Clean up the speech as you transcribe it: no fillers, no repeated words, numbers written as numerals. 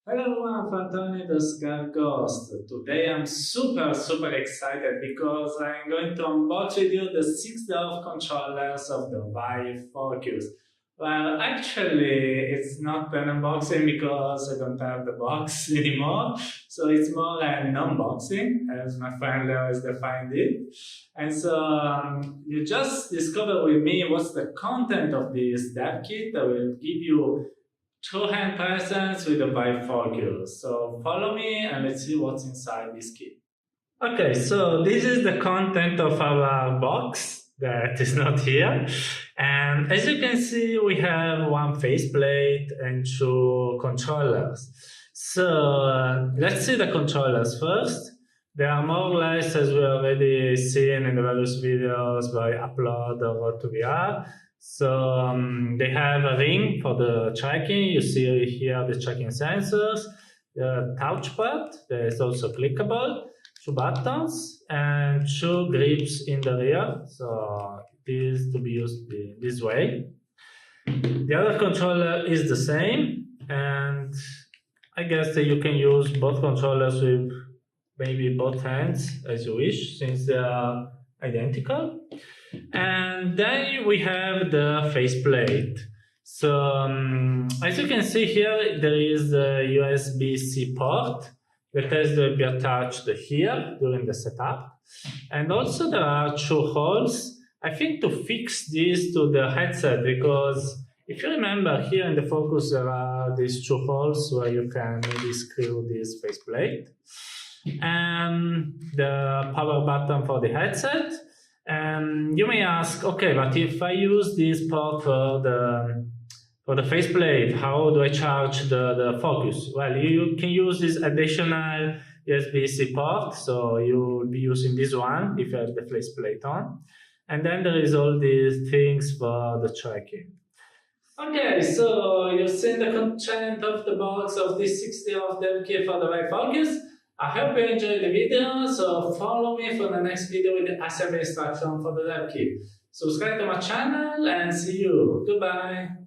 Hello everyone, Antonio the Scar Ghost. Today I'm super excited because I'm going to unbox with you the 6 DOF controllers of the Vive Focus. Well, actually, it's not an unboxing because I don't have the box anymore, so it's more an unboxing, as my friend Leo has defined it. And so you just discover with me what's the content of this dev kit. I will give you two-hand presence with the Vive Focus. So follow me and let's see what's inside this kit. Okay, so this is the content of our box that is not here. And as you can see, we have one faceplate and two controllers. So let's see the controllers first. They are more or less, as we already seen in the various videos by Upload or Road to VR. So they have a ring for the tracking. You see here the tracking sensors, the touchpad that is also clickable, two buttons, and two grips in the rear. So this is to be used this way. The other controller is the same, and I guess that you can use both controllers with maybe both hands as you wish, since they are identical. And then we have the faceplate. So as you can see here, there is the USB-C port that has to be attached here during the setup. And also there are two holes, I think, to fix this to the headset, because if you remember here in the Focus there are these two holes where you can maybe screw this faceplate. And the power button for the headset. And you may ask, okay, but if I use this port for the faceplate, how do I charge the Focus? Well, you can use this additional USB-C port, so you will be using this one if you have the faceplate on. And then there is all these things for the tracking. Okay, so you've seen the content of the box of this 60 of dev kit for the Vive Focus. I hope you enjoyed the video, so follow me for the next video with the assembly instruction for the dev kit. Subscribe to my channel and see you. Goodbye.